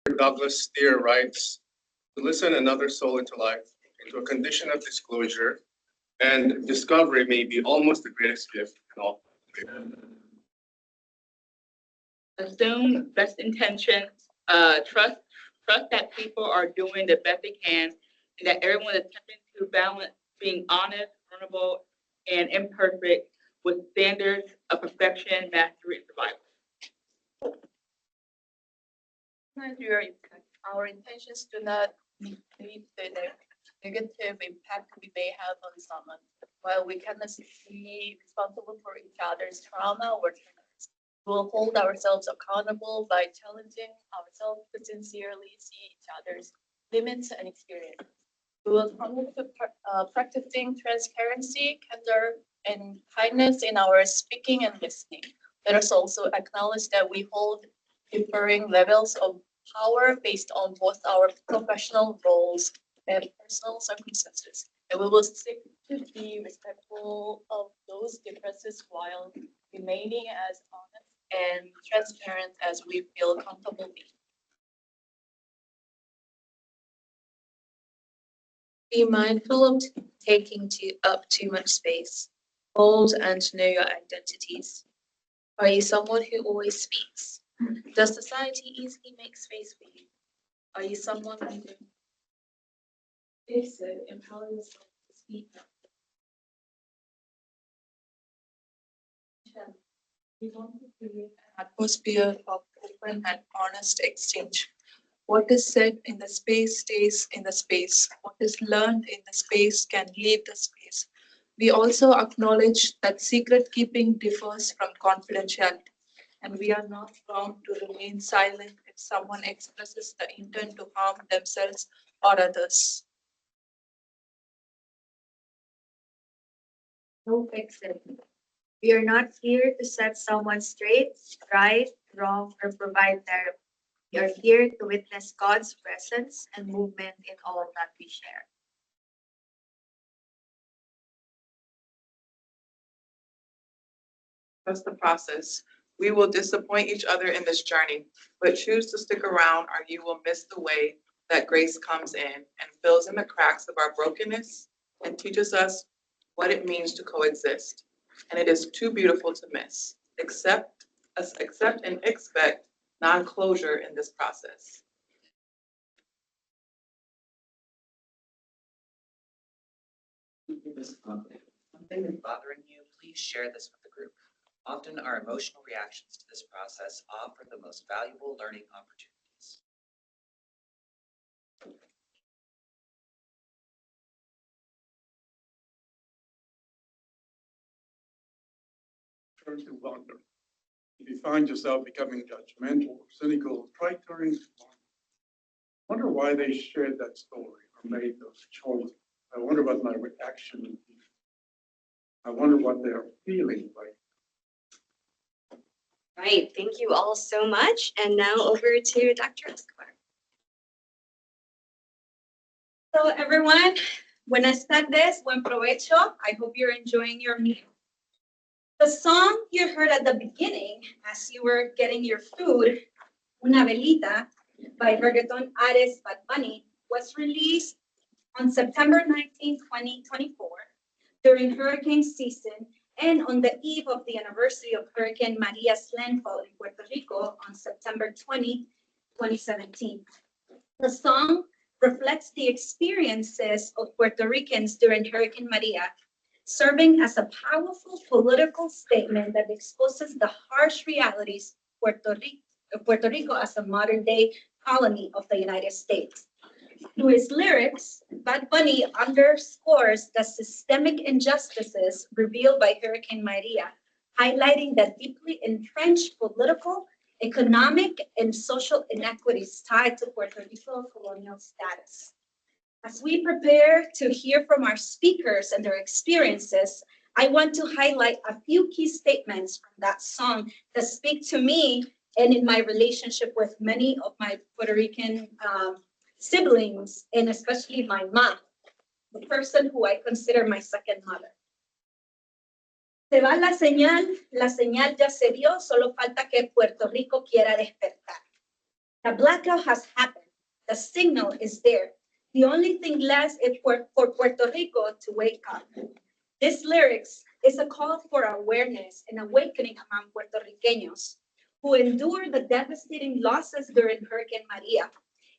Douglas Steer writes, to listen another soul into life, into a condition of disclosure and discovery may be almost the greatest gift in all. Assume best intentions, trust that people are doing the best they can, and that everyone is attempting to balance being honest, vulnerable, and imperfect with standards of perfection, mastery, and survival. Our intentions do not leave the negative impact we may have on someone. While we cannot be responsible for each other's trauma or triggers, we will hold ourselves accountable by challenging ourselves to sincerely see each other's limits and experiences. We will commit to practicing transparency, candor, and kindness in our speaking and listening. Let us also acknowledge that we hold differing levels of power based on both our professional roles and personal circumstances. And we will seek to be respectful of those differences while remaining as honest and transparent as we feel comfortable being. Be mindful of taking up too much space. Hold and know your identities. Are you someone who always speaks? Does society easily make space for you? Are you someone who if so, empower yourself to speak up? We want to create an atmosphere of open and honest exchange. What is said in the space stays in the space. What is learned in the space can leave the space. We also acknowledge that secret keeping differs from confidentiality, and we are not bound to remain silent if someone expresses the intent to harm themselves or others. No fixing. We are not here to set someone straight, right, wrong, or provide therapy. We are here to witness God's presence and movement in all that we share. That's the process. We will disappoint each other in this journey, but choose to stick around or you will miss the way that grace comes in and fills in the cracks of our brokenness and teaches us what it means to coexist. And it is too beautiful to miss. Accept and expect non-closure in this process. This conflict, something is bothering you, please share this with the group. Often our emotional reactions to this process offer the most valuable learning opportunities. Turn to wonder. If you find yourself becoming judgmental or cynical, try turning to wonder. Wonder why they shared that story or made those choices. I wonder what my reaction would be. I wonder what they're feeling right. Right, thank you all so much. And now over to Dr. Escobar. So everyone, buenas tardes, buen provecho. I hope you're enjoying your meal. The song you heard at the beginning as you were getting your food, Una Velita, by reggaeton artist Bad Bunny, was released on September 19, 2024, during hurricane season and on the eve of the anniversary of Hurricane Maria's landfall in Puerto Rico on September 20, 2017. The song reflects the experiences of Puerto Ricans during Hurricane Maria, serving as a powerful political statement that exposes the harsh realities of Puerto Rico as a modern-day colony of the United States. Through his lyrics, Bad Bunny underscores the systemic injustices revealed by Hurricane Maria, highlighting the deeply entrenched political, economic, and social inequities tied to Puerto Rico's colonial status. As we prepare to hear from our speakers and their experiences, I want to highlight a few key statements from that song that speak to me and in my relationship with many of my Puerto Rican siblings, and especially my mom, the person who I consider my second mother. Se va la señal ya se dio, solo falta que Puerto Rico quiera despertar. The blackout has happened. The signal is there. The only thing left is for Puerto Rico to wake up. This lyrics is a call for awareness and awakening among Puerto Ricanos who endured the devastating losses during Hurricane Maria.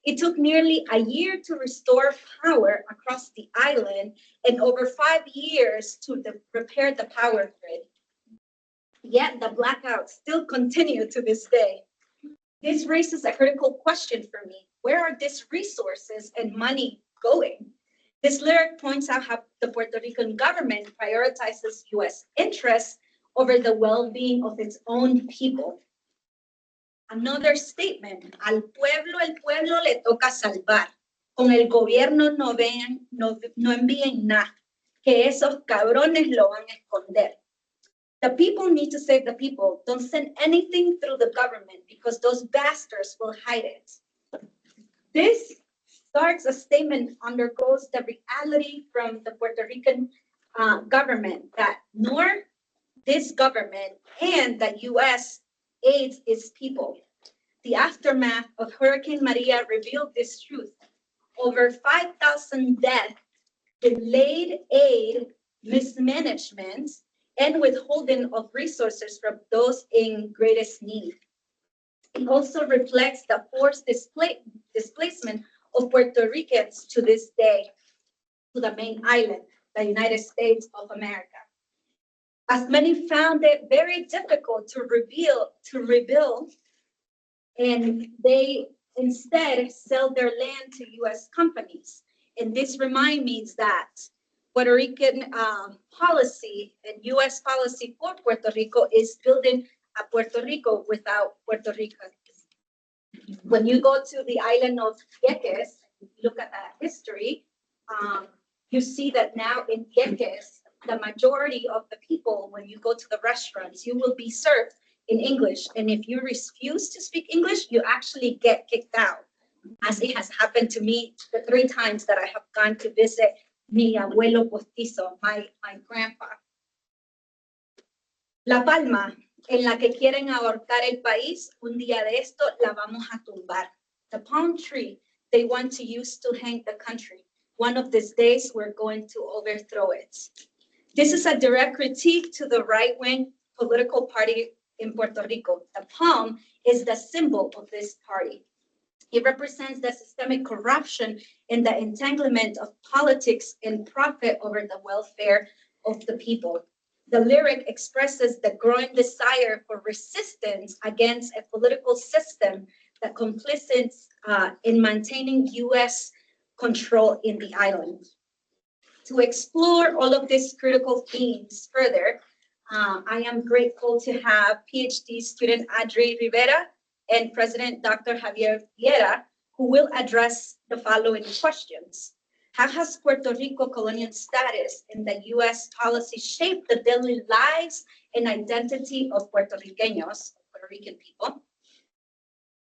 It took nearly a year to restore power across the island and over 5 years to repair the power grid. Yet the blackouts still continue to this day. This raises a critical question for me. Where are these resources and money going? This lyric points out how the Puerto Rican government prioritizes U.S. interests over the well-being of its own people. Another statement, el pueblo le toca salvar. Con el gobierno no envíen nada, que esos cabrones lo van a esconder. The people need to save the people. Don't send anything through the government because those bastards will hide it. This starts a statement undergoes the reality from the Puerto Rican government that nor this government and the U.S. aids its people. The aftermath of Hurricane Maria revealed this truth. Over 5,000 deaths, delayed aid, mismanagement, and withholding of resources from those in greatest need. It also reflects the forced displacement of Puerto Ricans to this day to the main island, the United States of America. As many found it very difficult to rebuild, and they instead sell their land to U.S. companies. And this reminds me that Puerto Rican policy and U.S. policy for Puerto Rico is building a Puerto Rico without Puerto Ricans. When you go to the island of Vieques, look at that history, you see that now in Vieques, the majority of the people, when you go to the restaurants, you will be served in English. And if you refuse to speak English, you actually get kicked out, as it has happened to me the 3 times that I have gone to visit mi abuelo postizo, my grandpa. La palma en la que quieren ahorcar el país, un día de esto la vamos a tumbar. The palm tree they want to use to hang the country. One of these days, we're going to overthrow it. This is a direct critique to the right-wing political party in Puerto Rico. The palm is the symbol of this party. It represents the systemic corruption and the entanglement of politics and profit over the welfare of the people. The lyric expresses the growing desire for resistance against a political system that complicit in maintaining U.S. control in the island. To explore all of these critical themes further, I am grateful to have PhD student Adri Rivera and President Dr. Javier Vieira, who will address the following questions. How has Puerto Rico colonial status in the U.S. policy shaped the daily lives and identity of Puerto Ricanos, Puerto Rican people?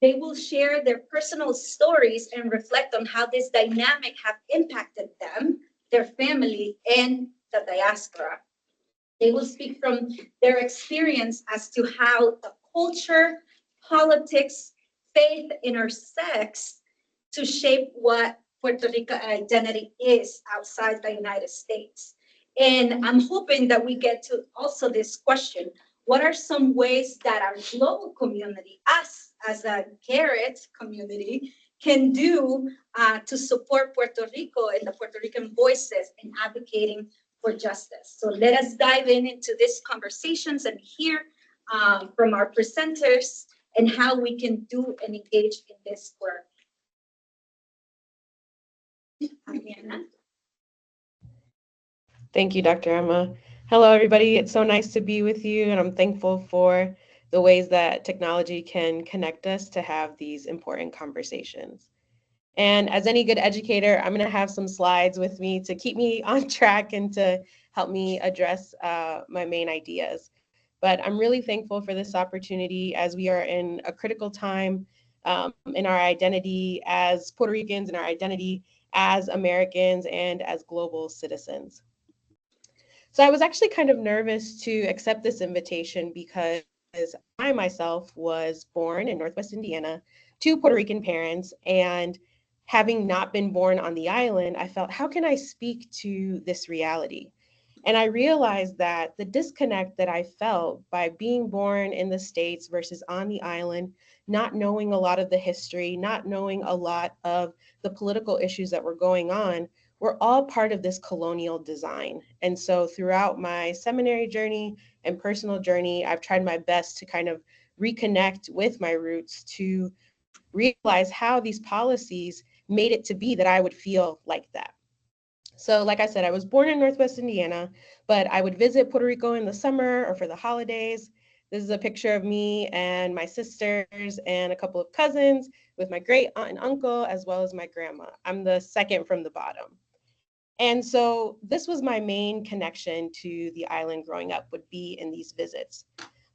They will share their personal stories and reflect on how this dynamic have impacted them, their family, and the diaspora. They will speak from their experience as to how the culture, politics, faith intersects to shape what Puerto Rico identity is outside the United States. And I'm hoping that we get to also this question: what are some ways that our global community, us as a Garrett community, can do to support Puerto Rico and the Puerto Rican voices in advocating for justice? So let us dive into these conversations and hear from our presenters and how we can do and engage in this work. Ariana. Thank you, Dr. Emma. Hello, everybody. It's so nice to be with you, and I'm thankful for the ways that technology can connect us to have these important conversations. And as any good educator, I'm going to have some slides with me to keep me on track and to help me address my main ideas. But I'm really thankful for this opportunity as we are in a critical time in our identity as Puerto Ricans, and our identity as Americans and as global citizens. So I was actually kind of nervous to accept this invitation because I myself was born in Northwest Indiana to Puerto Rican parents, and having not been born on the island, I felt, how can I speak to this reality? And I realized that the disconnect that I felt by being born in the States versus on the island, not knowing a lot of the history, not knowing a lot of the political issues that were going on, were all part of this colonial design. And so throughout my seminary journey and personal journey, I've tried my best to kind of reconnect with my roots, to realize how these policies made it to be that I would feel like that. So, like I said, I was born in Northwest Indiana, but I would visit Puerto Rico in the summer or for the holidays. This is a picture of me and my sisters and a couple of cousins with my great aunt and uncle, as well as my grandma. I'm the second from the bottom. And so this was my main connection to the island growing up, would be in these visits.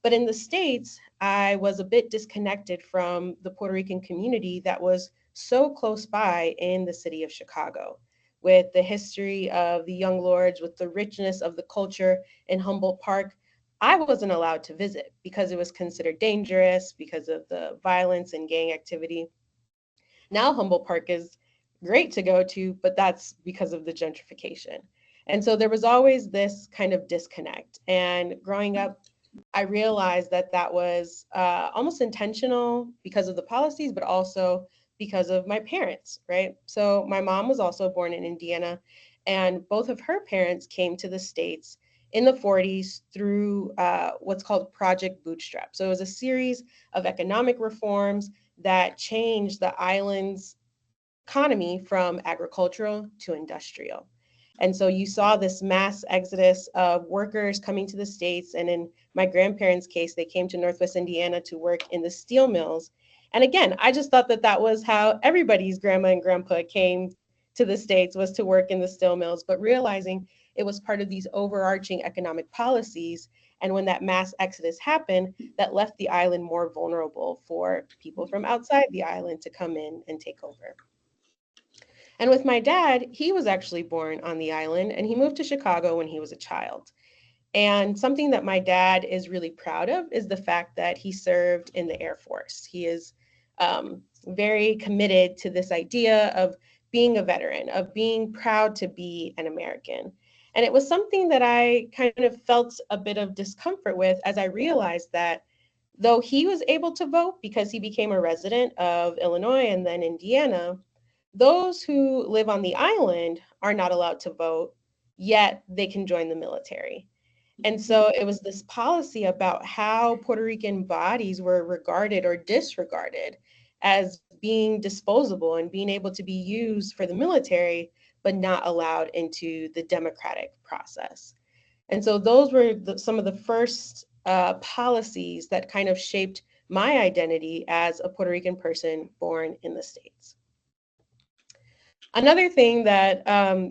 But in the States, I was a bit disconnected from the Puerto Rican community that was so close by in the city of Chicago, with the history of the Young Lords, with the richness of the culture in Humboldt Park. I wasn't allowed to visit because it was considered dangerous because of the violence and gang activity. Now Humboldt Park is great to go to, but that's because of the gentrification. And so there was always this kind of disconnect. And growing up, I realized that that was almost intentional because of the policies, but also because of my parents, right? So my mom was also born in Indiana, and both of her parents came to the States in the 40s through what's called Project Bootstrap. So it was a series of economic reforms that changed the island's economy from agricultural to industrial. And so you saw this mass exodus of workers coming to the States. And in my grandparents' case, they came to Northwest Indiana to work in the steel mills. And again, I just thought that that was how everybody's grandma and grandpa came to the States, was to work in the steel mills, but realizing it was part of these overarching economic policies. And when that mass exodus happened, that left the island more vulnerable for people from outside the island to come in and take over. And with my dad, he was actually born on the island and he moved to Chicago when he was a child. And something that my dad is really proud of is the fact that he served in the Air Force. He is very committed to this idea of being a veteran, of being proud to be an American. And it was something that I kind of felt a bit of discomfort with as I realized that though he was able to vote because he became a resident of Illinois and then Indiana, those who live on the island are not allowed to vote, yet they can join the military. And so it was this policy about how Puerto Rican bodies were regarded or disregarded as being disposable and being able to be used for the military, but not allowed into the democratic process. And so those were some of the first policies that kind of shaped my identity as a Puerto Rican person born in the States. Another thing that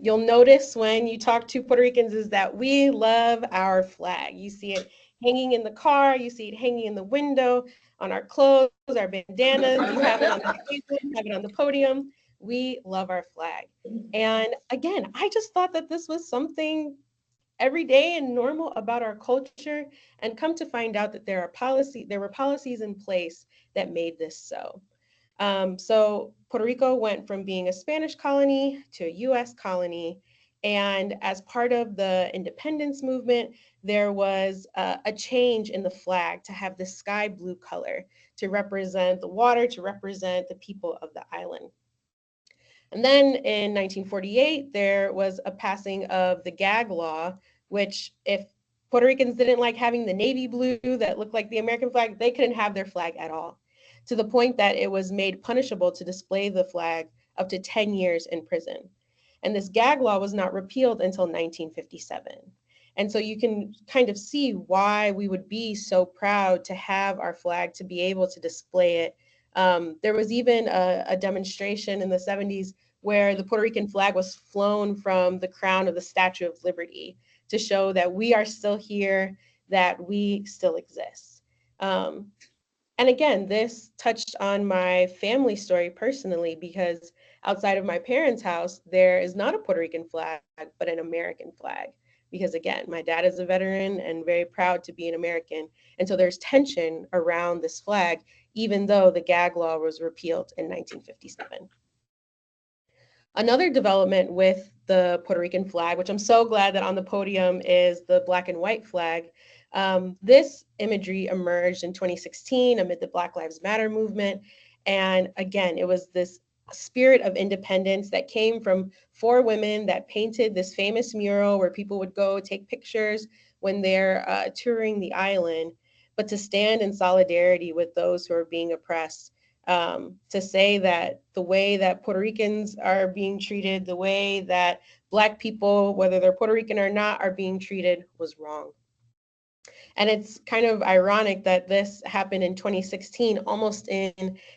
you'll notice when you talk to Puerto Ricans is that we love our flag. You see it hanging in the car, you see it hanging in the window, on our clothes, our bandanas, you have it on the table, you have it on the podium. We love our flag. And again, I just thought that this was something everyday and normal about our culture, and come to find out that there were policies in place that made this so. So Puerto Rico went from being a Spanish colony to a US colony. And as part of the independence movement, there was a change in the flag to have the sky blue color to represent the water, to represent the people of the island. And then in 1948, there was a passing of the gag law, which if Puerto Ricans didn't like having the navy blue that looked like the American flag, they couldn't have their flag at all, to the point that it was made punishable to display the flag up to 10 years in prison. And this gag law was not repealed until 1957. And so you can kind of see why we would be so proud to have our flag, to be able to display it. There was even a demonstration in the 70s where the Puerto Rican flag was flown from the crown of the Statue of Liberty to show that we are still here, that we still exist. And again, this touched on my family story personally, because outside of my parents' house, there is not a Puerto Rican flag, but an American flag, because again, my dad is a veteran and very proud to be an American. And so there's tension around this flag, even though the gag law was repealed in 1957. Another development with the Puerto Rican flag, which I'm so glad that on the podium is the black and white flag. This imagery emerged in 2016 amid the Black Lives Matter movement. And again, it was this spirit of independence that came from 4 women that painted this famous mural where people would go take pictures when they're touring the island, but to stand in solidarity with those who are being oppressed. To say that the way that Puerto Ricans are being treated, the way that Black people, whether they're Puerto Rican or not, are being treated was wrong. And it's kind of ironic that this happened in 2016, almost in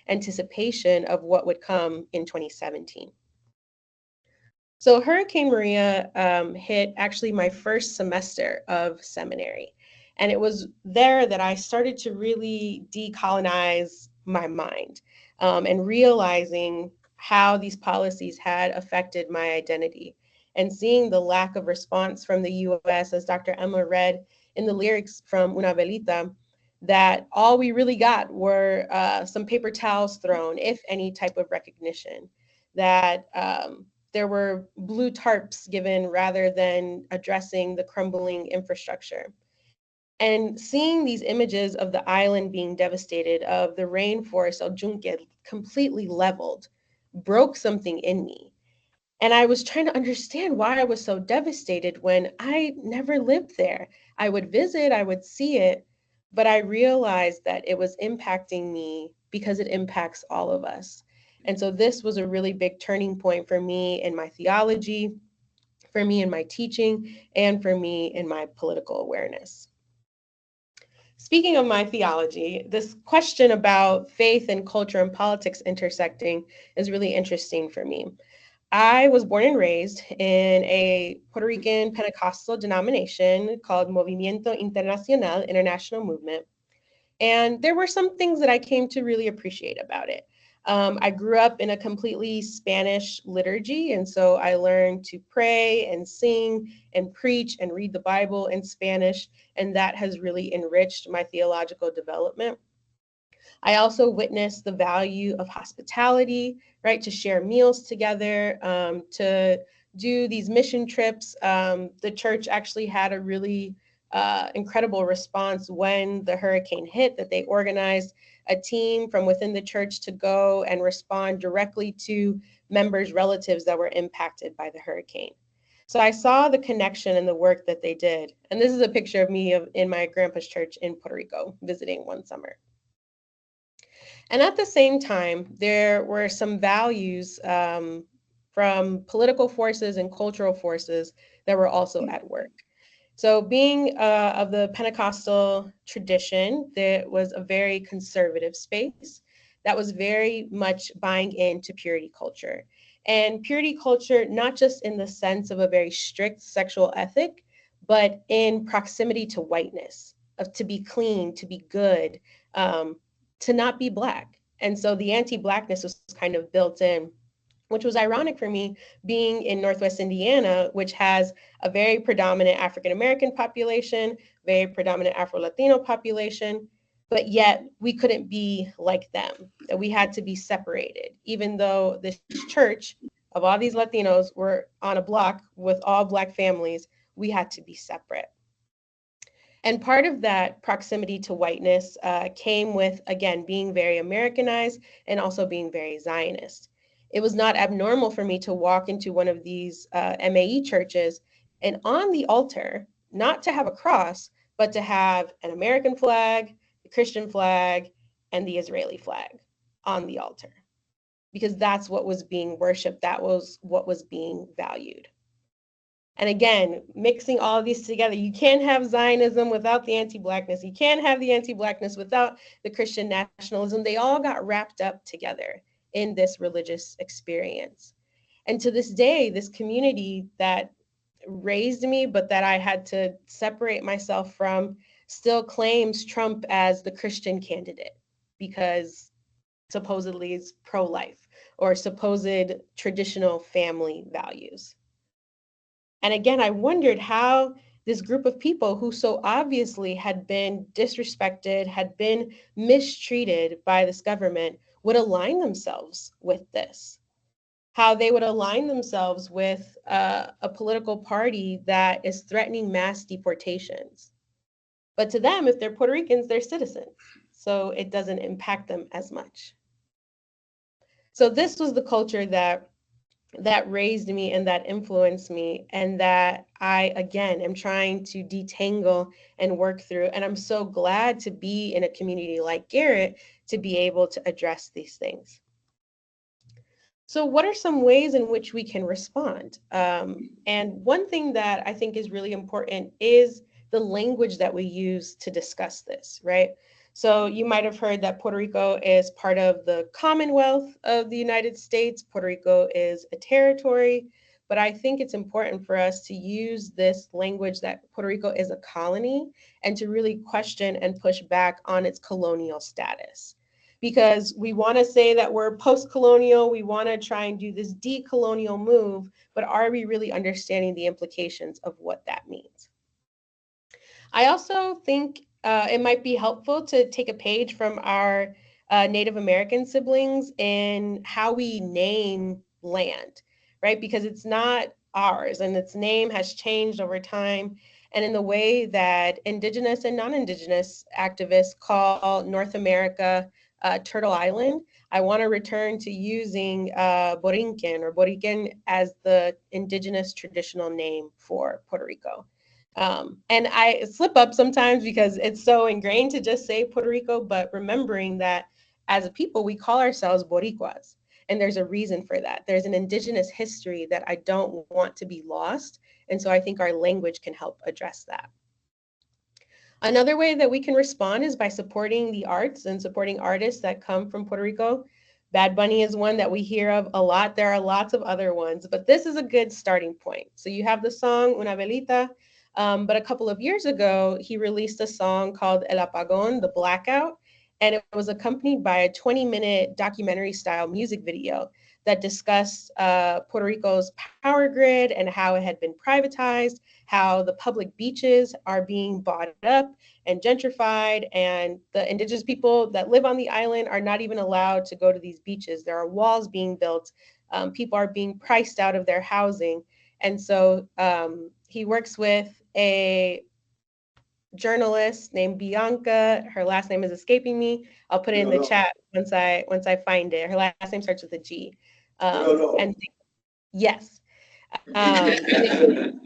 anticipation of what would come in 2017. So Hurricane Maria hit actually my first semester of seminary. And it was there that I started to really decolonize my mind and realizing how these policies had affected my identity and seeing the lack of response from the US, as Dr. Emma read in the lyrics from Una Velita, that all we really got were some paper towels thrown, if any type of recognition, that there were blue tarps given rather than addressing the crumbling infrastructure. And seeing these images of the island being devastated, of the rainforest of Junque completely leveled, broke something in me. And I was trying to understand why I was so devastated when I never lived there. I would visit, I would see it, but I realized that it was impacting me because it impacts all of us. And so this was a really big turning point for me in my theology, for me in my teaching, and for me in my political awareness. Speaking of my theology, this question about faith and culture and politics intersecting is really interesting for me. I was born and raised in a Puerto Rican Pentecostal denomination called Movimiento Internacional, International Movement. And there were some things that I came to really appreciate about it. I grew up in a completely Spanish liturgy, and so I learned to pray and sing and preach and read the Bible in Spanish, and that has really enriched my theological development. I also witnessed the value of hospitality, right? To share meals together, to do these mission trips. The church actually had a really incredible response when the hurricane hit, that they organized a team from within the church to go and respond directly to members' relatives that were impacted by the hurricane. So I saw the connection and the work that they did. And this is a picture of me in my grandpa's church in Puerto Rico, visiting one summer. And at the same time, there were some values from political forces and cultural forces that were also at work. So being of the Pentecostal tradition, there was a very conservative space that was very much buying into purity culture. And purity culture, not just in the sense of a very strict sexual ethic, but in proximity to whiteness, of to be clean, to be good, to not be Black. And so the anti-Blackness was kind of built in, which was ironic for me being in Northwest Indiana, which has a very predominant African-American population, very predominant Afro-Latino population, but yet we couldn't be like them, that we had to be separated, even though this church of all these Latinos were on a block with all Black families, we had to be separate. And part of that proximity to whiteness came with, again, being very Americanized and also being very Zionist. It was not abnormal for me to walk into one of these MAE churches and on the altar, not to have a cross, but to have an American flag, the Christian flag, and the Israeli flag on the altar, because that's what was being worshiped. That was what was being valued. And again, mixing all of these together, you can't have Zionism without the anti-Blackness. You can't have the anti-Blackness without the Christian nationalism. They all got wrapped up together in this religious experience. And to this day, this community that raised me, but that I had to separate myself from, still claims Trump as the Christian candidate because supposedly it's pro-life or supposed traditional family values. And again, I wondered how this group of people who so obviously had been disrespected, had been mistreated by this government, would align themselves with this. How they would align themselves with a political party that is threatening mass deportations. But to them, if they're Puerto Ricans, they're citizens. So it doesn't impact them as much. So this was the culture that raised me and that influenced me, and that I, again, am trying to detangle and work through. And I'm so glad to be in a community like Garrett to be able to address these things. So what are some ways in which we can respond? And one thing that I think is really important is the language that we use to discuss this, right? So you might have heard that Puerto Rico is part of the Commonwealth of the United States. Puerto Rico is a territory, but I think it's important for us to use this language that Puerto Rico is a colony and to really question and push back on its colonial status. Because we want to say that we're post-colonial, we want to try and do this decolonial move, but are we really understanding the implications of what that means? I also think it might be helpful to take a page from our Native American siblings in how we name land, right? Because it's not ours and its name has changed over time. And in the way that Indigenous and non-Indigenous activists call North America Turtle Island, I want to return to using Borinquen or Boriquen as the Indigenous traditional name for Puerto Rico. And I slip up sometimes because it's so ingrained to just say Puerto Rico, but remembering that as a people, we call ourselves Boricuas. And there's a reason for that. There's an indigenous history that I don't want to be lost. And so I think our language can help address that. Another way that we can respond is by supporting the arts and supporting artists that come from Puerto Rico. Bad Bunny is one that we hear of a lot. There are lots of other ones, but this is a good starting point. So you have the song Una Velita, but a couple of years ago, he released a song called El Apagón, the Blackout, and it was accompanied by a 20-minute documentary-style music video that discussed Puerto Rico's power grid and how it had been privatized, how the public beaches are being bought up and gentrified, and the indigenous people that live on the island are not even allowed to go to these beaches. There are walls being built. People are being priced out of their housing. And so he works with a journalist named Bianca. Her last name is escaping me. I'll put it in the chat once I find it. Her last name starts with a G. And yes. And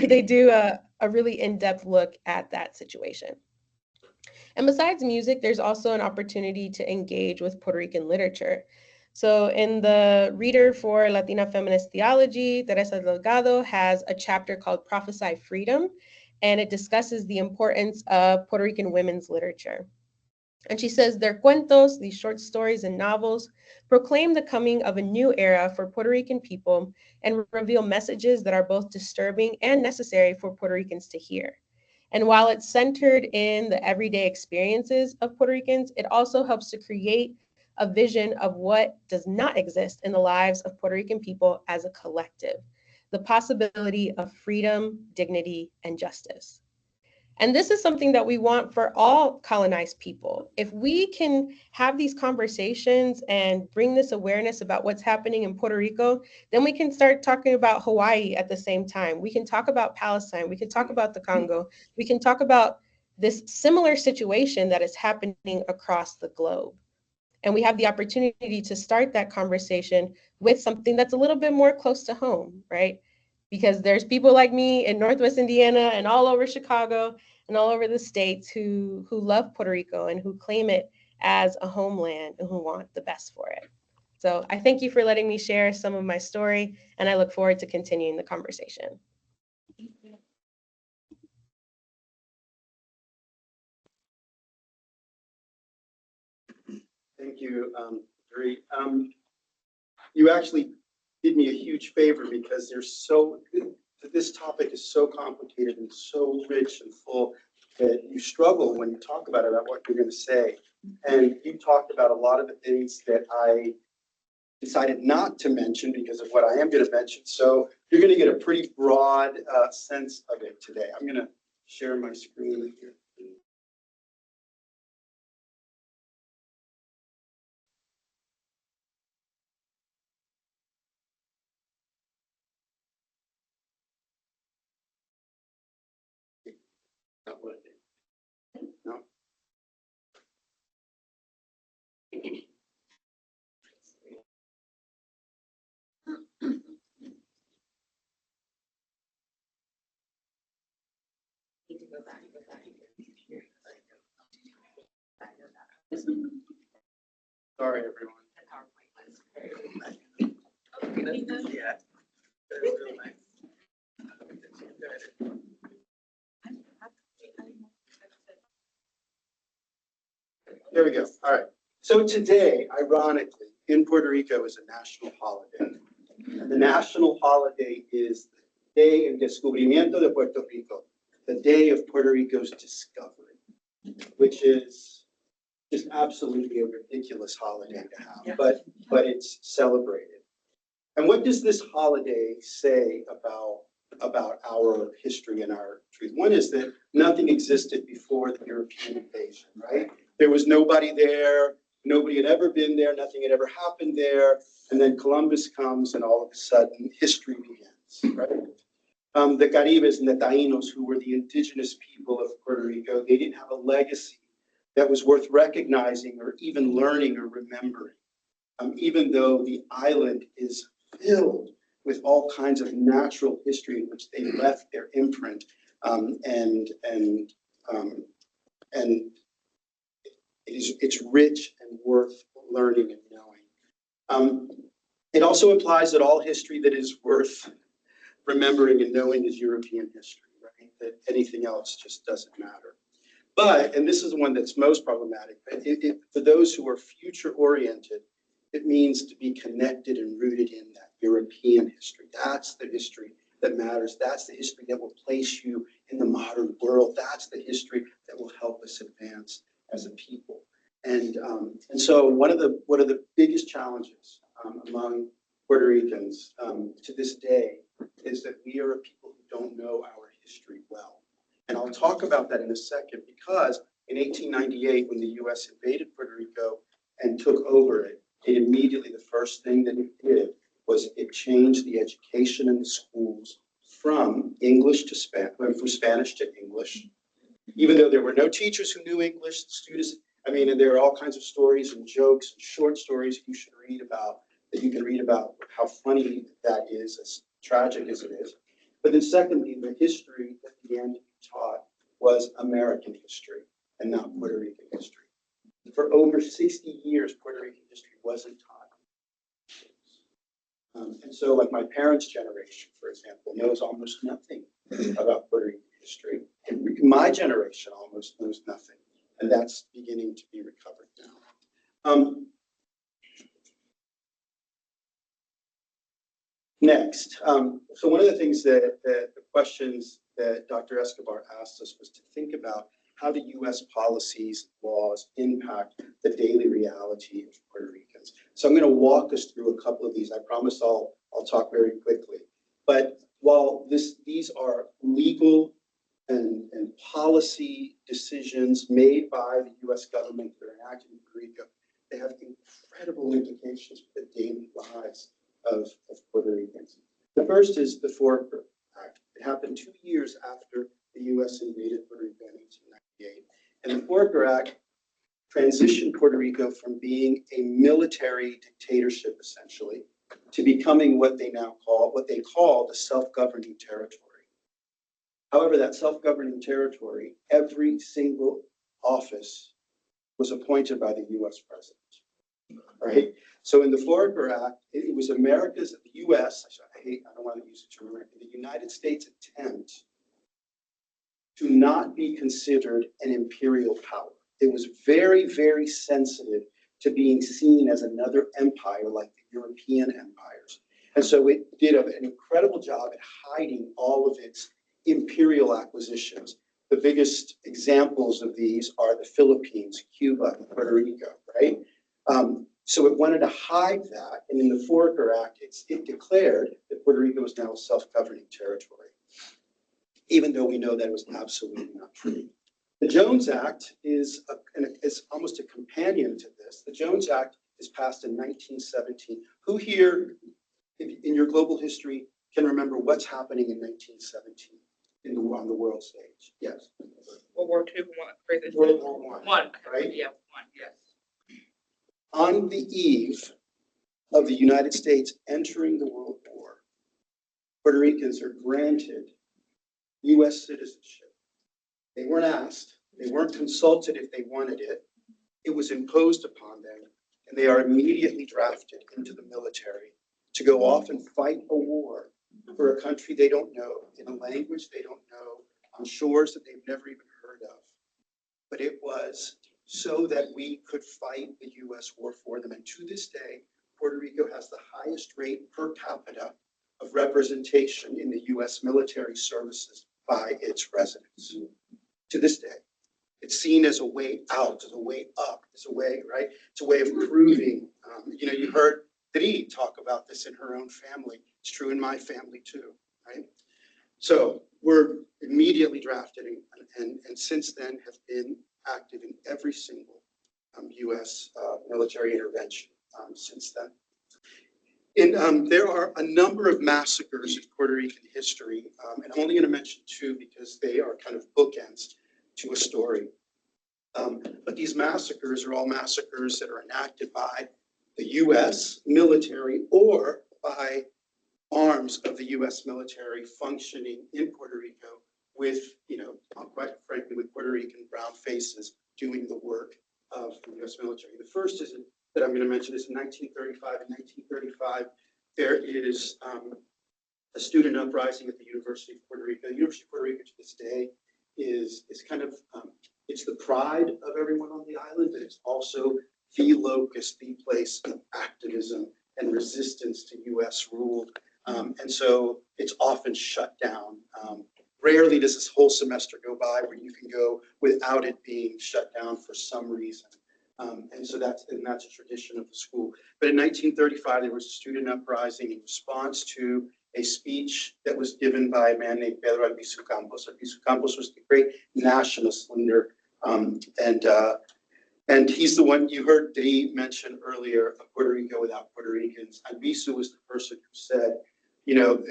they do a really in-depth look at that situation. And besides music, there's also an opportunity to engage with Puerto Rican literature. So in the Reader for Latina Feminist Theology, Teresa Delgado has a chapter called Prophesy Freedom, and it discusses the importance of Puerto Rican women's literature. And she says their cuentos, these short stories and novels, proclaim the coming of a new era for Puerto Rican people and reveal messages that are both disturbing and necessary for Puerto Ricans to hear. And while it's centered in the everyday experiences of Puerto Ricans, it also helps to create a vision of what does not exist in the lives of Puerto Rican people as a collective, the possibility of freedom, dignity, and justice. And this is something that we want for all colonized people. If we can have these conversations and bring this awareness about what's happening in Puerto Rico, then we can start talking about Hawaii at the same time. We can talk about Palestine. We can talk about the Congo. We can talk about this similar situation that is happening across the globe. And we have the opportunity to start that conversation with something that's a little bit more close to home, right? Because there's people like me in Northwest Indiana and all over Chicago and all over the states who love Puerto Rico and who claim it as a homeland and who want the best for it. So I thank you for letting me share some of my story, and I look forward to continuing the conversation. Thank you, Bree. You actually did me a huge favor because this topic is so complicated and so rich and full that you struggle when you talk about what you're going to say. And you talked about a lot of the things that I decided not to mention because of what I am going to mention. So you're going to get a pretty broad sense of it today. I'm going to share my screen here. Not working. No. Sorry, everyone. Yeah. There we go. All right. So today, ironically, in Puerto Rico is a national holiday. And the national holiday is the Day of Descubrimiento de Puerto Rico, the day of Puerto Rico's discovery, which is just absolutely a ridiculous holiday to have, but it's celebrated. And what does this holiday say about our history and our truth? One is that nothing existed before the European invasion, right? There was nobody there, nobody had ever been there, nothing had ever happened there, and then Columbus comes and all of a sudden history begins, right? The Caribes and the Taínos, who were the indigenous people of Puerto Rico, they didn't have a legacy that was worth recognizing or even learning or remembering, even though the island is filled with all kinds of natural history in which they left their imprint, and it's rich and worth learning and knowing. It also implies that all history that is worth remembering and knowing is European history, right? That anything else just doesn't matter. But, and this is the one that's most problematic, but for those who are future oriented, it means to be connected and rooted in that European history. That's the history that matters. That's the history that will place you in the modern world. That's the history that will help us advance as a people. And so one of the biggest challenges among Puerto Ricans to this day is that we are a people who don't know our history well. And I'll talk about that in a second, because in 1898, when the US invaded Puerto Rico and took over it, immediately the first thing that it did was it changed the education in the schools from English to Spanish, from Spanish to English. Even though there were no teachers who knew English, the students, I mean, and there are all kinds of stories and jokes and short stories you should read about, that you can read about how funny that is, as tragic as it is. But then secondly, the history that began to be taught was American history and not Puerto Rican history. For over 60 years, Puerto Rican history wasn't taught. And so like my parents' generation, for example, knows almost nothing about Puerto Rican history. And my generation almost knows nothing. And that's beginning to be recovered now. Next, so one of the things that the questions that Dr. Escobar asked us was to think about how do US policies, laws impact the daily reality of Puerto Ricans. So I'm going to walk us through a couple of these. I promise I'll talk very quickly. But while these are legal and policy decisions made by the US government that are enacted in Puerto Rico, they have incredible implications for the daily lives of Puerto Ricans. The first is the Foraker Act. It happened 2 years after the US invaded Puerto Rico in 1898. And the Foraker Act transitioned Puerto Rico from being a military dictatorship, essentially, to becoming what they call the self-governing territory. However, that self-governing territory, every single office was appointed by the US president, right? So in the Foraker Act, it was America's, the US, I don't want to use the term America, the United States attempt to not be considered an imperial power. It was very, very sensitive to being seen as another empire like the European empires. And so it did an incredible job at hiding all of its imperial acquisitions. The biggest examples of these are the Philippines, Cuba, and Puerto Rico, right? So it wanted to hide that, and in the Foraker Act, it declared that Puerto Rico is now a self-governing territory, even though we know that was absolutely not true. The Jones Act is almost a companion to this. The Jones Act is passed in 1917. Who here in your global history can remember what's happening in 1917 on the world stage? Yes. World War II, World War I. One, right? Yeah, one, yes. On the eve of the United States entering the World War, Puerto Ricans are granted U.S. citizenship. They weren't asked, they weren't consulted if they wanted it. It was imposed upon them, and they are immediately drafted into the military to go off and fight a war for a country they don't know, in a language they don't know, on shores that they've never even heard of. But it was so that we could fight the U.S. war for them. And to this day, Puerto Rico has the highest rate per capita of representation in the U.S. military services by its residents. To this day, it's seen as a way out, as a way up, as a way, right? It's a way of proving. You heard Dri talk about this in her own family. It's true in my family too, right? So we're immediately drafted and since then have been active in every single U.S. Military intervention since then. There are a number of massacres in Puerto Rican history, and I'm only going to mention two because they are kind of bookends to a story. But these massacres are all massacres that are enacted by the U.S. military or by arms of the U.S. military functioning in Puerto Rico with, quite frankly, with Puerto Rican brown faces doing the work of the U.S. military. The first is that I'm going to mention is in 1935. In 1935, there is a student uprising at the University of Puerto Rico. The University of Puerto Rico to this day is kind of, it's the pride of everyone on the island, but it's also the locus, the place of activism and resistance to U.S. rule. And so it's often shut down. Rarely does this whole semester go by where you can go without it being shut down for some reason. And so that's a tradition of the school. But in 1935, there was a student uprising in response to a speech that was given by a man named Pedro Albizu Campos. Albizu Campos was the great nationalist leader. And he's the one you heard Dee mention earlier, of Puerto Rico without Puerto Ricans. Albizu was the person who said,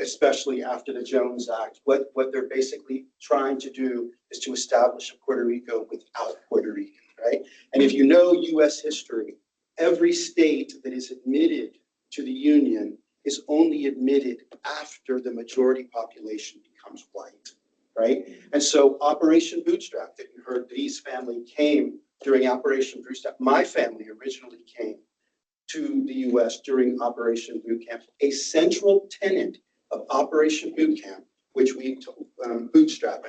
especially after the Jones Act, what they're basically trying to do is to establish a Puerto Rico without Puerto Ricans, right? And if you know U.S. history, every state that is admitted to the Union is only admitted after the majority population becomes white, right? And so Operation Bootstrap that you heard Dee's family came during Operation Bootstrap. My family originally came to the U.S. during Operation Boot Camp. A central tenet of Operation Boot Camp, which we Bootstrap,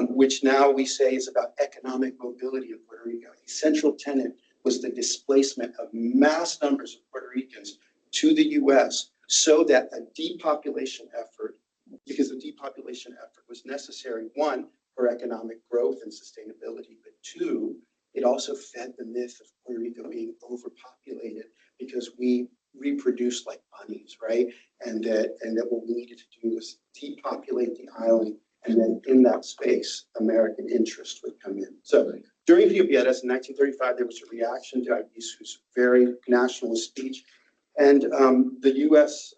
which now we say is about economic mobility in Puerto Rico. A central tenet was the displacement of mass numbers of Puerto Ricans to the U.S. so that a depopulation effort, because the depopulation effort was necessary, one, for economic growth and sustainability, but two, it also fed the myth of Puerto Rico being overpopulated because we reproduced like bunnies, right? And that what we needed to do was depopulate the island, and then in that space, American interest would come in. So during Piopietas in 1935, there was a reaction to Albizu's very nationalist speech, and the U.S.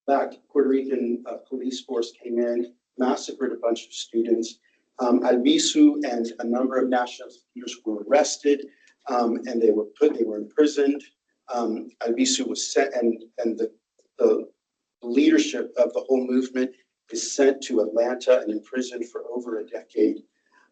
backed Puerto Rican police force came in, massacred a bunch of students. Albizu and a number of nationalist leaders were arrested, and they were imprisoned. Albizu was sent, and the leadership of the whole movement is sent to Atlanta and imprisoned for over a decade.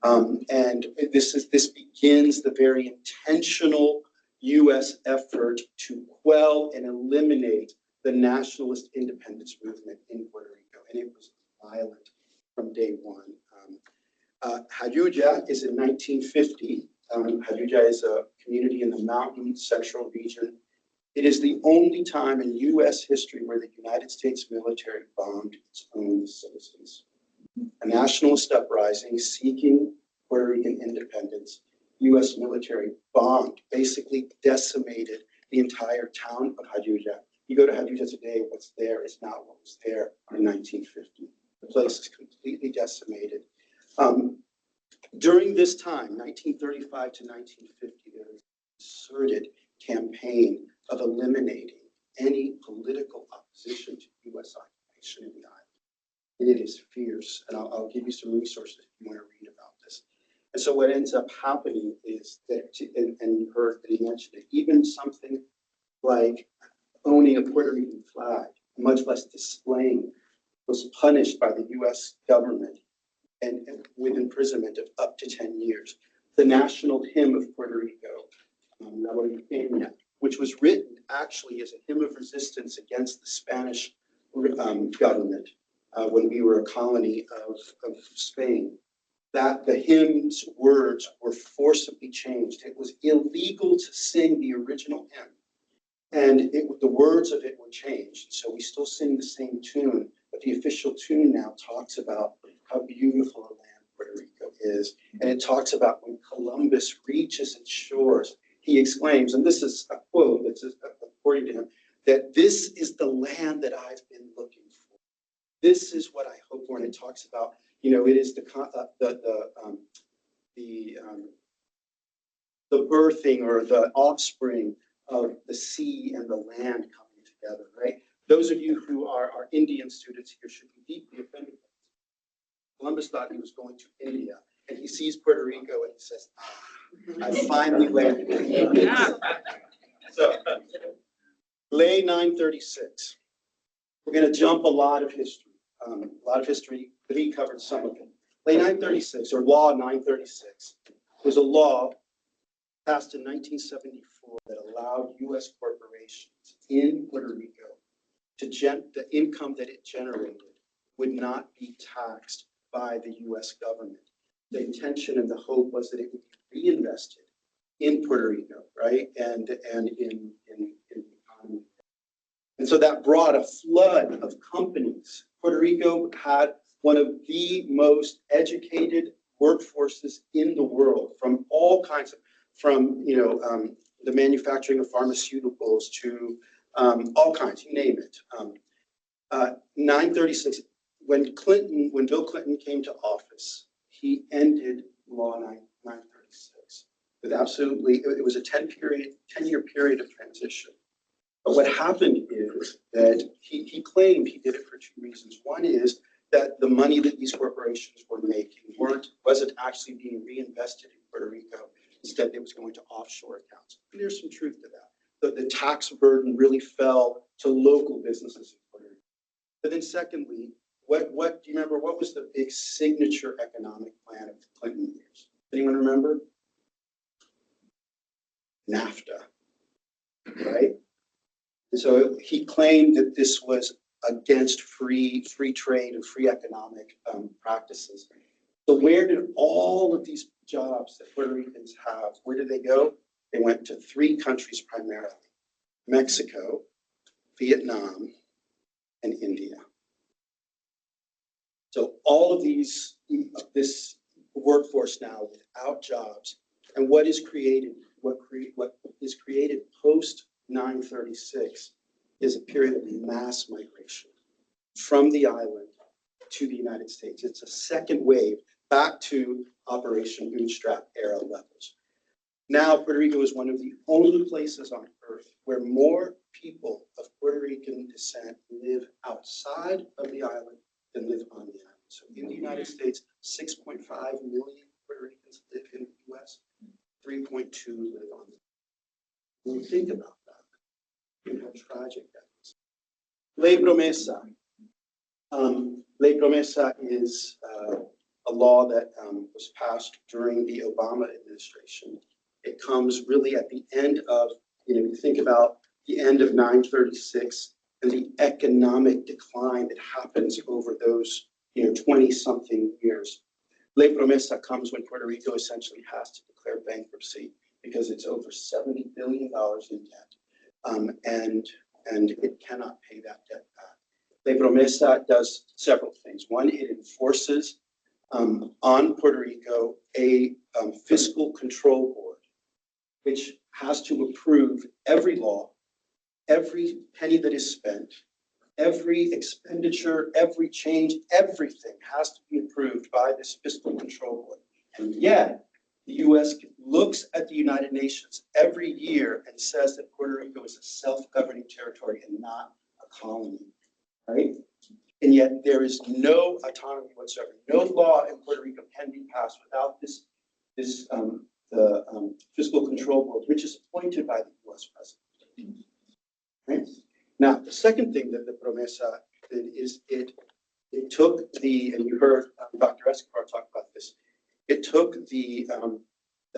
And this begins the very intentional U.S. effort to quell and eliminate the nationalist independence movement in Puerto Rico, and it was violent from day one. Jayuya is in 1950. Jayuya is a community in the mountain central region. It is the only time in U.S. history where the United States military bombed its own citizens. A nationalist uprising seeking Puerto Rican independence US military bombed, basically decimated the entire town of Hajuja. You go to Hajuja today, what's there is not what was there in 1950. The place is completely decimated. During this time, 1935 to 1950, there was a concerted campaign of eliminating any political opposition to US occupation in the island. And it is fierce, and I'll give you some resources if you want to read about this. And so what ends up happening is that, and you heard that he mentioned it, even something like owning a Puerto Rican flag, much less displaying, was punished by the US government and with imprisonment of up to 10 years. The national hymn of Puerto Rico, La Boricua, which was written actually as a hymn of resistance against the Spanish government when we were a colony of Spain, that the hymn's words were forcibly changed. It was illegal to sing the original hymn, and the words of it were changed. So we still sing the same tune, but the official tune now talks about how beautiful a land Puerto Rico is. And it talks about when Columbus reaches its shores, he exclaims, and this is a quote that's according to him, that this is the land that I've been looking for. This is what I hope for. And it talks about, you know, it is the birthing or the offspring of the sea and the land coming together, right? Those of you who are Indian students here should be deeply offended. Columbus thought he was going to India, and he sees Puerto Rico and he says, I finally landed. So, Ley 936. We're going to jump a lot of history. But he covered some of it. Ley 936, or Law 936, was a law passed in 1974 that allowed U.S. corporations in Puerto Rico to the income that it generated would not be taxed by the U.S. government. The intention and the hope was that it would be reinvested in Puerto Rico, right, and in the economy. And so that brought a flood of companies. Puerto Rico had one of the most educated workforces in the world, from all kinds of, the manufacturing of pharmaceuticals to all kinds, you name it. 936, when Bill Clinton came to office, he ended Law 936 with it was a 10-year period of transition. But what happened is that he claimed he did it for two reasons. One is that the money that these corporations were making wasn't actually being reinvested in Puerto Rico. Instead, it was going to offshore accounts. And there's some truth to that. The tax burden really fell to local businesses in Puerto Rico. But then secondly, what do you remember? What was the big signature economic plan of the Clinton years? Anyone remember? NAFTA, right? And so he claimed that this was against free trade and free economic practices. So where did all of these jobs that Puerto Ricans have, where did they go? They went to three countries primarily: Mexico, Vietnam, and India. So all of this workforce now without jobs, and what is created post 936 is a period of mass migration from the island to the United States. It's a second wave back to Operation Bootstrap era levels. Now, Puerto Rico is one of the only places on earth where more people of Puerto Rican descent live outside of the island than live on the island. So in the United States, 6.5 million Puerto Ricans live in the US, 3.2 live on the island. When you think about that, you know how tragic that is. Ley Promesa. Ley Promesa is a law that was passed during the Obama administration. It comes really at the end of, you think about the end of 936 and the economic decline that happens over those 20-something years. Ley Promesa comes when Puerto Rico essentially has to declare bankruptcy because it's over $70 billion in debt, and it cannot pay that debt back. Ley Promesa does several things. One, it enforces on Puerto Rico a fiscal control board, which has to approve every law, every penny that is spent, every expenditure, every change, everything has to be approved by this fiscal control board. And yet, the US looks at the United Nations every year and says that Puerto Rico is a self-governing territory and not a colony, right? And yet there is no autonomy whatsoever. No law in Puerto Rico can be passed without the fiscal control board, which is appointed by the US president. Right? Now, the second thing that the Promesa did is it took and you heard Dr. Escobar talk about this, it took the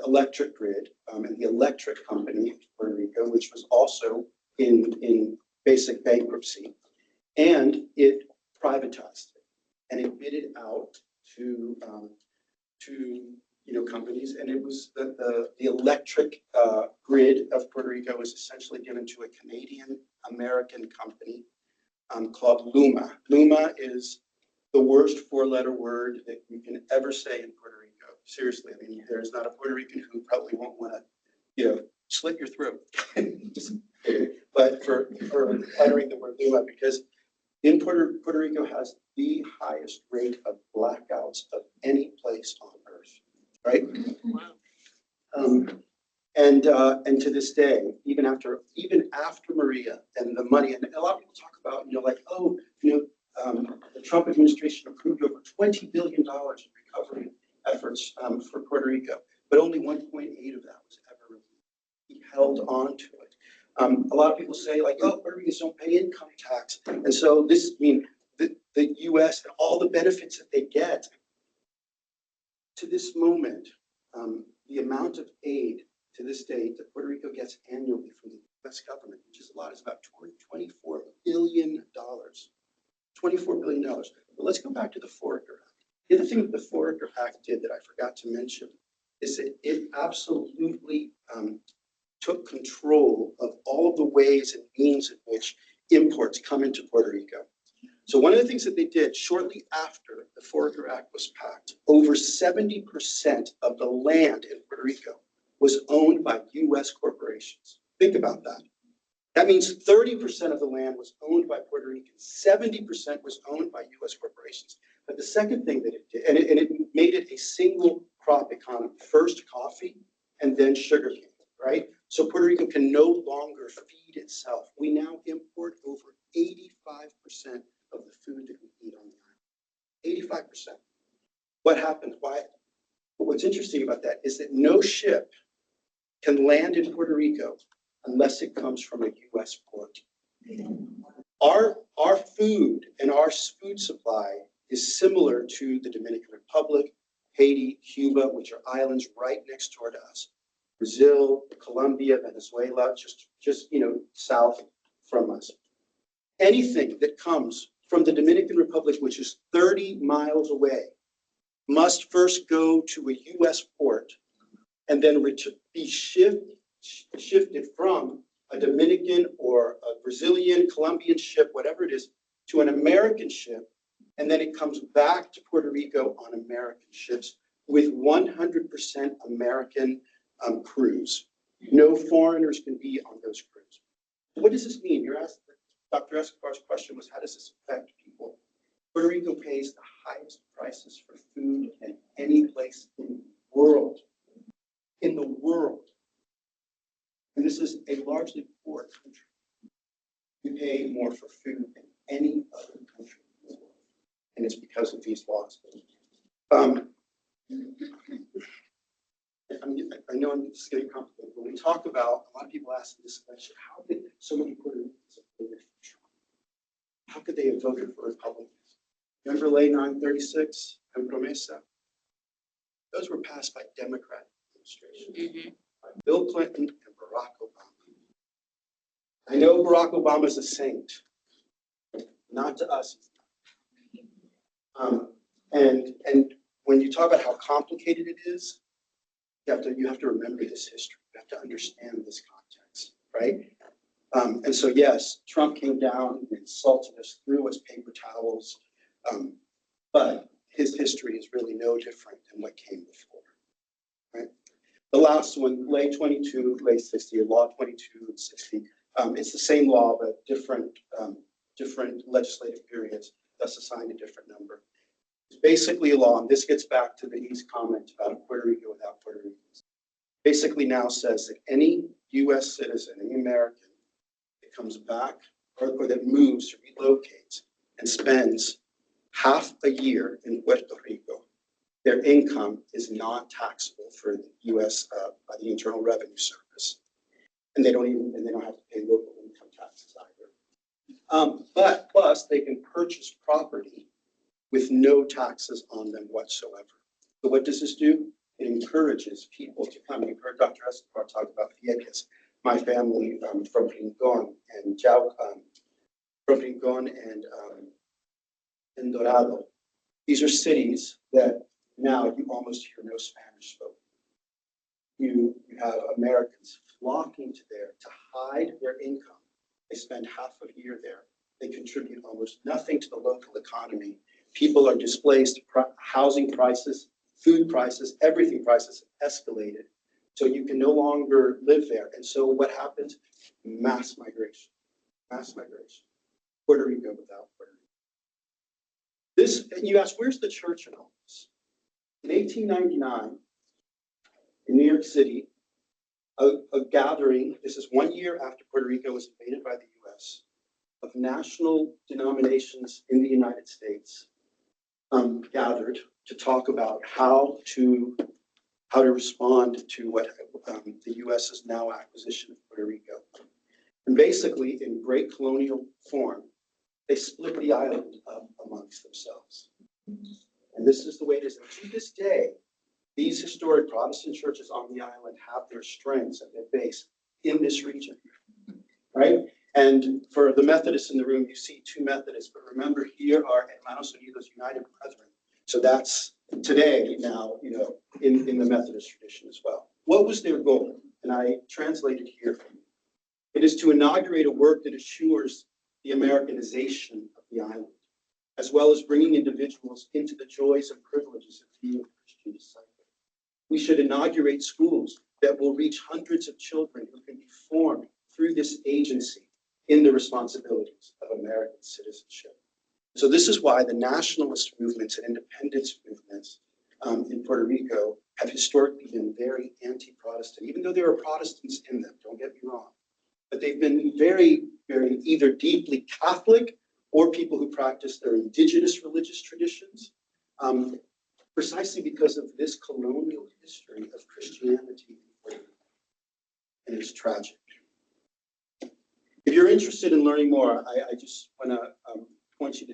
electric grid and the electric company of Puerto Rico, which was also in basic bankruptcy, and it privatized it, and it bid it out to companies, and it was the electric grid of Puerto Rico was essentially given to a Canadian American company called Luma. Luma is the worst four-letter word that you can ever say in Puerto Rico. Seriously, I mean, there's not a Puerto Rican who probably won't want to, slit your throat. But for uttering the word Luma, because in Puerto Rico has the highest rate of blackouts of any place on earth, right? And to this day, even after Maria and the money, and a lot of people talk about, the Trump administration approved over $20 billion in recovery efforts for Puerto Rico, but only 1.8 of that was ever released. He held on to it. A lot of people say Puerto Ricans don't pay income tax. And so the US and all the benefits that they get to this moment, the amount of aid to this day that Puerto Rico gets annually from the US government, which is a lot, is about $24 billion. $24 billion. But let's go back to the Foraker Act. The other thing that the Foraker Act did that I forgot to mention is that it absolutely took control of all of the ways and means in which imports come into Puerto Rico. So one of the things that they did shortly after the Foraker Act was passed, over 70% of the land in Puerto Rico was owned by US corporations. Think about that. That means 30% of the land was owned by Puerto Ricans, 70% was owned by US corporations. But the second thing that it did, and it made it a single crop economy, first coffee and then sugarcane, right? So Puerto Rico can no longer feed itself. We now import over 85% of the food that we eat on the island. 85%. What happens? What's interesting about that is that no ship can land in Puerto Rico unless it comes from a US port. Our food and our food supply is similar to the Dominican Republic, Haiti, Cuba, which are islands right next door to us. Brazil, Colombia, Venezuela, just south from us. Anything that comes from the Dominican Republic, which is 30 miles away, must first go to a US port and then be shifted from a Dominican or a Brazilian, Colombian ship, whatever it is, to an American ship, and then it comes back to Puerto Rico on American ships with 100% American crews. No foreigners can be on those crews. What does this mean? Dr. Escobar's question was, how does this affect people? Puerto Rico pays the highest prices for food than any place in the world. In the world. And this is a largely poor country. We pay more for food than any other country in the world. And it's because of these laws. I know it's getting complicated, but we talk about, a lot of people ask in this question, how did so many Puerto Ricans have voted for Trump? How could they have voted for Republicans? Remember Ley 936 and Promesa? Those were passed by Democratic administrations, by Bill Clinton and Barack Obama. I know Barack Obama is a saint, not to us. And when you talk about how complicated it is, you have to remember this history. You have to understand this context, right? And so, yes, Trump came down and insulted us, threw us paper towels. But his history is really no different than what came before, right? The last one, Lay 22, Lay 60, Law 22 and 60. It's the same law, but different legislative periods, thus assigned a different number. It's basically a law, and this gets back to the East comment about Puerto Rico without Puerto Ricans. Basically now says that any U.S. citizen, any American that comes back or that moves or relocates and spends half a year in Puerto Rico, their income is non-taxable for the U.S. By the Internal Revenue Service, and they don't have to pay local income taxes either. But plus, they can purchase property with no taxes on them whatsoever. So what does this do? It encourages people to come. You've heard Dr. Escobar talk about Vieques. My family from Rincon and and Dorado. These are cities that now you almost hear no Spanish spoken. You have Americans flocking to there to hide their income. They spend half a year there. They contribute almost nothing to the local economy. People are displaced, housing prices, food prices, everything prices have escalated. So you can no longer live there. And so what happens? Mass migration. Puerto Rico without Puerto Rico. This, you ask, where's the church in all this? In 1899, in New York City, a gathering, this is 1 year after Puerto Rico was invaded by the US, of national denominations in the United States gathered to talk about how to respond to what the US's now acquisition of Puerto Rico. And basically, in great colonial form, they split the island up amongst themselves. And this is the way it is. And to this day, these historic Protestant churches on the island have their strengths at their base in this region, right? And for the Methodists in the room, you see two Methodists, but remember here are Hermanos Unidos, United Brethren. So that's today now, in the Methodist tradition as well. What was their goal? And I translated here. It is to inaugurate a work that assures the Americanization of the island, as well as bringing individuals into the joys and privileges of being a Christian disciple. We should inaugurate schools that will reach hundreds of children who can be formed through this agency in the responsibilities of American citizenship. So this is why the nationalist movements and independence movements in Puerto Rico have historically been very anti-Protestant, even though there are Protestants in them, don't get me wrong. But they've been very, very either deeply Catholic or people who practice their indigenous religious traditions, precisely because of this colonial history of Christianity in Puerto Rico. And it's tragic. If you're interested in learning more, I just want to point you to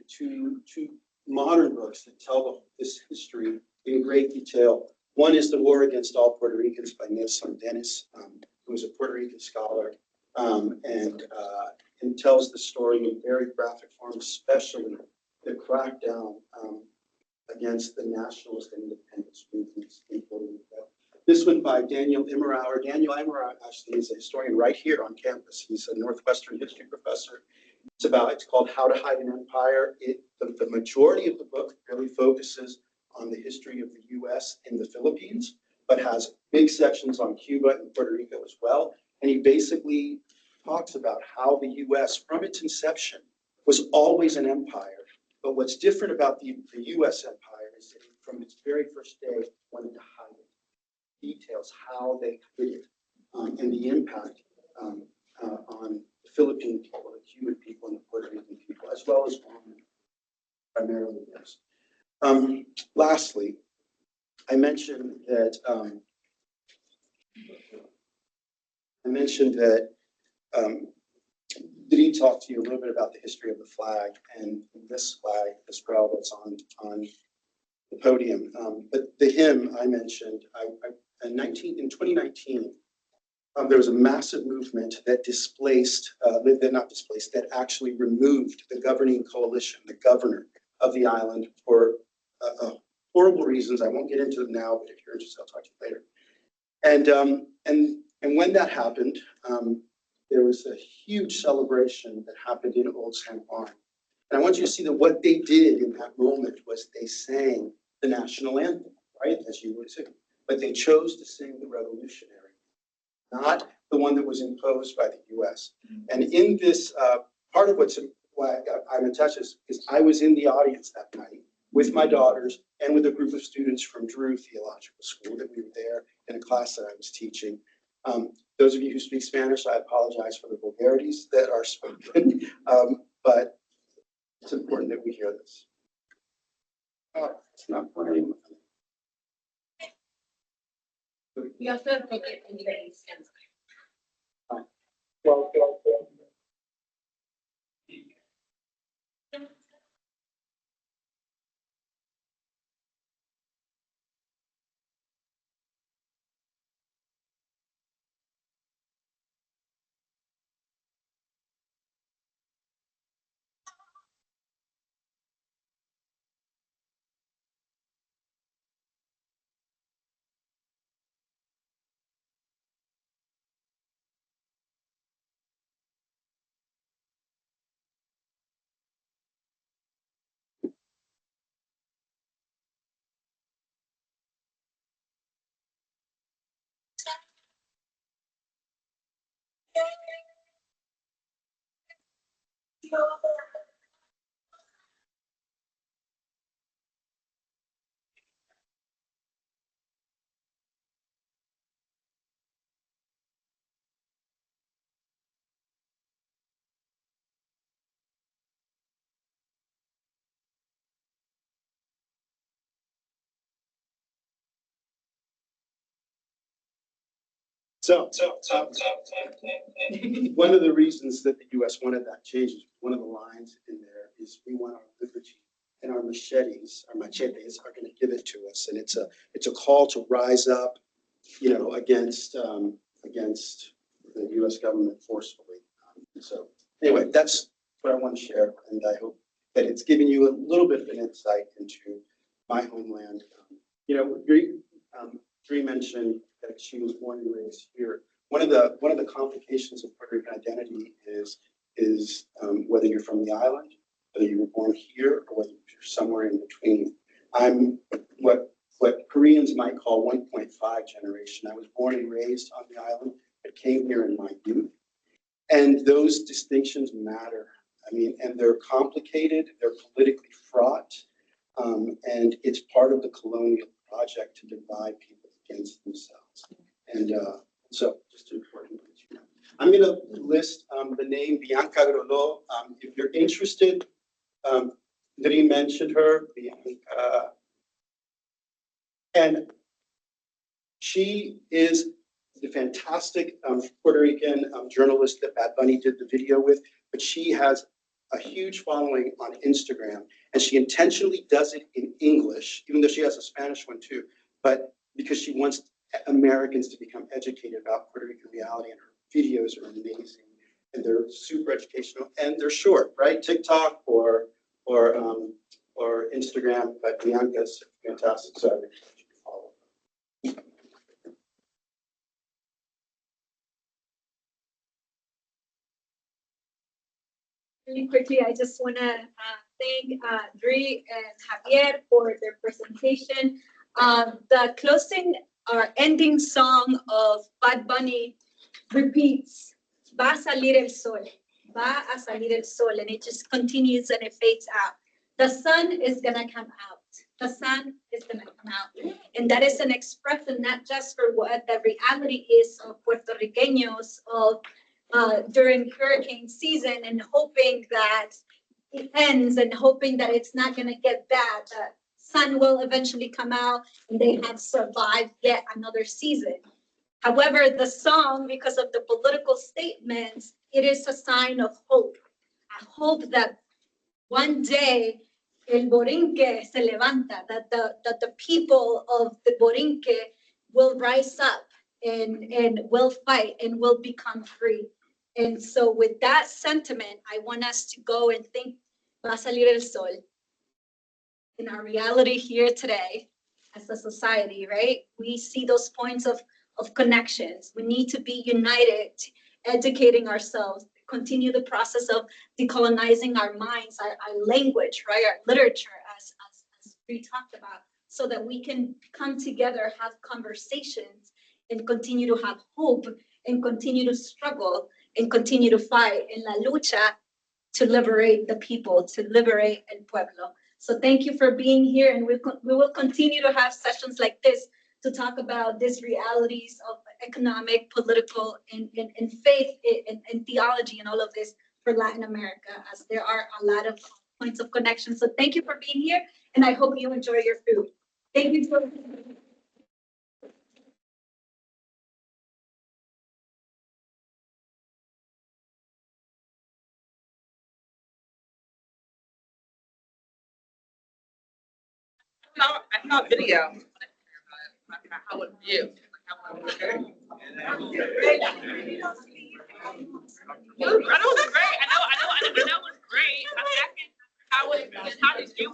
two modern books that tell this history in great detail. One is The War Against All Puerto Ricans by Nelson Dennis, who is a Puerto Rican scholar, and tells the story in very graphic form, especially the crackdown against the nationalist and independence movements in Puerto Rico. This one by Daniel Immerauer. Daniel Immerauer actually is a historian right here on campus. He's a Northwestern history professor. It's called How to Hide an Empire. The majority of the book really focuses on the history of the US in the Philippines, but has big sections on Cuba and Puerto Rico as well. And he basically talks about how the US, from its inception, was always an empire. But what's different about the US empire is that from its very first day, it wanted to hide it. Details how they hid it and the impact on the Philippine people, the Cuban people, and the Puerto Rican people, as well as on primarily theirs. Lastly, I mentioned that did he talk to you a little bit about the history of the flag and this flag as well that's on the podium? But the hymn I mentioned, in 2019, there was a massive movement that that actually removed the governing coalition, the governor of the island, for horrible reasons. I won't get into them now, but if you're interested, I'll talk to you later. And when that happened, there was a huge celebration that happened in Old San Juan. And I want you to see that what they did in that moment was they sang the national anthem, right, as you would sing. But they chose to sing the revolutionary, not the one that was imposed by the US. And in this, part of why I'm attached is I was in the audience that night with my daughters and with a group of students from Drew Theological School that we were there in a class that I was teaching. Those of you who speak Spanish, I apologize for the vulgarities that are spoken, but it's important that we hear this. Oh, it's not playing. You have to make it in English. Well, So, one of the reasons that the US wanted that change is one of the lines in there is we want our liberty, and our machetes are going to give it to us. And it's a call to rise up, against the US government forcefully. So anyway, that's what I want to share. And I hope that it's given you a little bit of an insight into my homeland. Dree mentioned that she was born and raised here. One of the complications of Puerto Rican identity is whether you're from the island, whether you were born here, or whether you're somewhere in between. I'm what Koreans might call 1.5 generation. I was born and raised on the island, but came here in my youth. And those distinctions matter. I mean, and they're complicated, they're politically fraught, and it's part of the colonial project to divide people against themselves. And so just important. I'm going to list the name Bianca Grollo. If you're interested, Dri mentioned her, Bianca. And she is the fantastic Puerto Rican journalist that Bad Bunny did the video with, but she has a huge following on Instagram, and she intentionally does it in English, even though she has a Spanish one too, but because she wants Americans to become educated about Puerto Rican reality, and her videos are amazing, and they're super educational, and they're short, right? TikTok or Instagram, but Bianca's fantastic, so I would follow. Really quickly, I just want to thank Dri and Javier for their presentation. The closing or ending song of Bad Bunny repeats, "Va a salir el sol, va a salir el sol," and it just continues and it fades out. The sun is gonna come out. The sun is gonna come out, and that is an expression not just for what the reality is of Puerto Ricanos of during hurricane season, and hoping that it ends and hoping that it's not going to get bad. The sun will eventually come out and they have survived yet another season. However, the song, because of the political statements, it is a sign of hope. I hope that one day el Borinque se levanta, that the people of the Borinque will rise up and will fight and will become free. And so with that sentiment, I want us to go and think, va a salir el sol. In our reality here today, as a society, right? We see those points of connections. We need to be united, educating ourselves, continue the process of decolonizing our minds, our language, right, our literature, as we talked about, so that we can come together, have conversations, and continue to have hope, and continue to struggle, and continue to fight in la lucha to liberate the people, to liberate el pueblo. So thank you for being here, and we will continue to have sessions like this to talk about these realities of economic, political, and faith and theology and all of this for Latin America, as there are a lot of points of connection. So thank you for being here, and I hope you enjoy your food. Thank you for. I saw a video. How was you? I know it was great. I know it was great. I'm asking how did you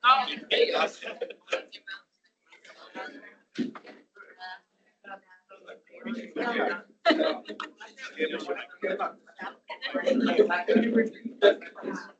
how you